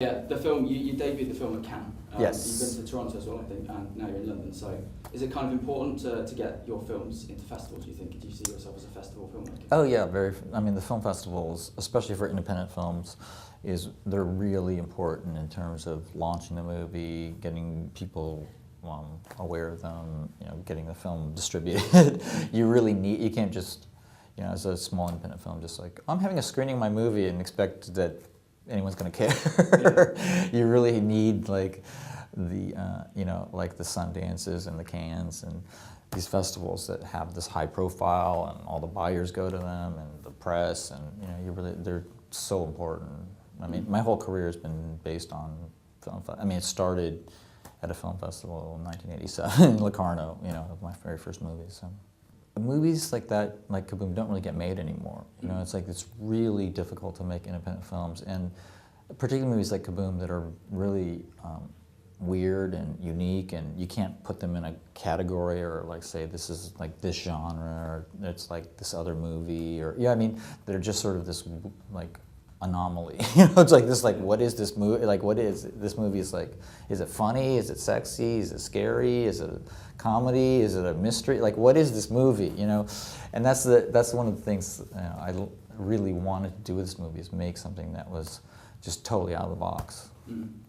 Yeah, the film, you debuted the film at Cannes. Yes. You've been to Toronto as well, I think, and now you're in London. So is it kind of important to get your films into festivals, do you think? Do you see yourself as a festival filmmaker? Oh yeah, very. I mean, the film festivals, especially for independent films, they're really important in terms of launching the movie, getting people aware of them, getting the film distributed. You can't just, as a small independent film, just like, I'm having a screening of my movie and expect that anyone's going to care. You really need like the like the Sundances and the Cannes and these festivals that have this high profile and all the buyers go to them and the press, and they're so important. I mean, my whole career has been based on film. I mean, it started at a film festival in 1987 in Locarno, of my very first movies. So. Movies like that, like Kaboom, don't really get made anymore. It's really difficult to make independent films, and particularly movies like Kaboom that are really weird and unique, and you can't put them in a category or like say this is like this genre or it's like this other movie, or they're just sort of this like anomaly. It's like this, like, what is this movie? Like, what is this movie? Is like, is it funny? Is it sexy? Is it scary? Is it a comedy? Is it a mystery? Like, what is this movie? And that's one of the things I really wanted to do with this movie, is make something that was just totally out of the box.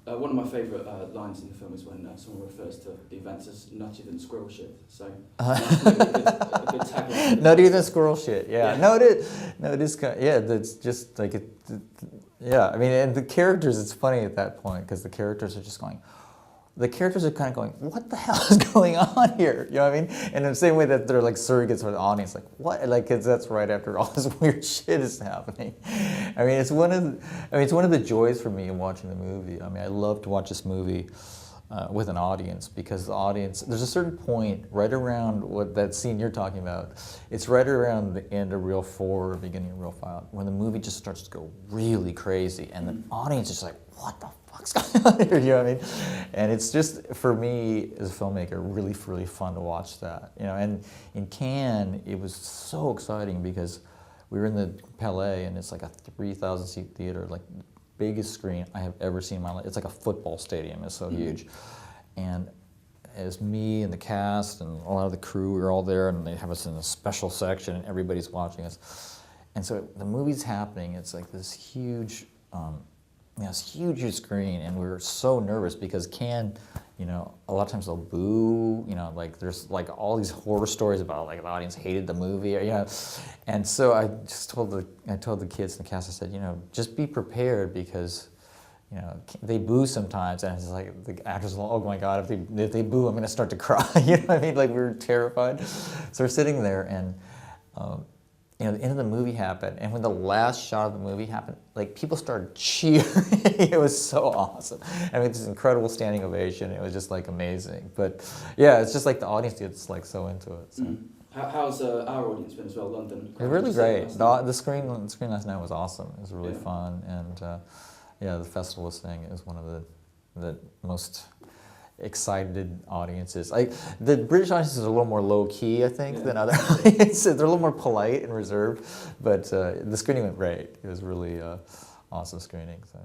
One of my favourite lines in the film is when someone refers to the events as nuttier than squirrel shit. So a good tagline. Nuttier than squirrel shit. Yeah. No, it is. No, it is. Yeah, that's just like it. Yeah, I mean, and the characters. It's funny at that point because the characters are just going. The characters are kind of going, what the hell is going on here? You know what I mean? And in the same way that they're like surrogates for the audience, like what? Like, 'cause that's right after all this weird shit is happening. I mean, it's one of the joys for me in watching the movie. I mean, I love to watch this movie with an audience, because the audience, there's a certain point right around what that scene you're talking about. It's right around the end of Reel 4, beginning of Reel 5, when the movie just starts to go really crazy, and the audience is like, what the fuck's going on here? You know what I mean? And it's just, for me as a filmmaker, really fun to watch that. And in Cannes, it was so exciting because we were in the Palais, and it's like a 3,000 seat theater, like biggest screen I have ever seen in my life. It's like a football stadium. It's so huge. And as me and the cast and a lot of the crew, we were all there, and they have us in a special section, and everybody's watching us. And so the movie's happening. It's like this huge, huge screen, and we were so nervous because Cannes, a lot of times they'll boo, like there's like all these horror stories about like the audience hated the movie, and so I just told the kids in the cast, I said, just be prepared, because they boo sometimes, and it's like the actors are like, oh my God, if they boo, I'm gonna start to cry. You know what I mean? Like, we were terrified. So we're sitting there, and the end of the movie happened, and when the last shot of the movie happened, like, people started cheering. It was so awesome. I mean, this incredible standing ovation. It was just like amazing. But yeah, it's just like the audience gets like so into it. So. How's our audience been as well, London? It was really great. The screen last night was awesome. It was really fun, and yeah, the festival thing is one of the most excited audiences. The British audiences are a little more low-key, I think, than other audiences. They're a little more polite and reserved, but the screening went great. It was really awesome screening. So.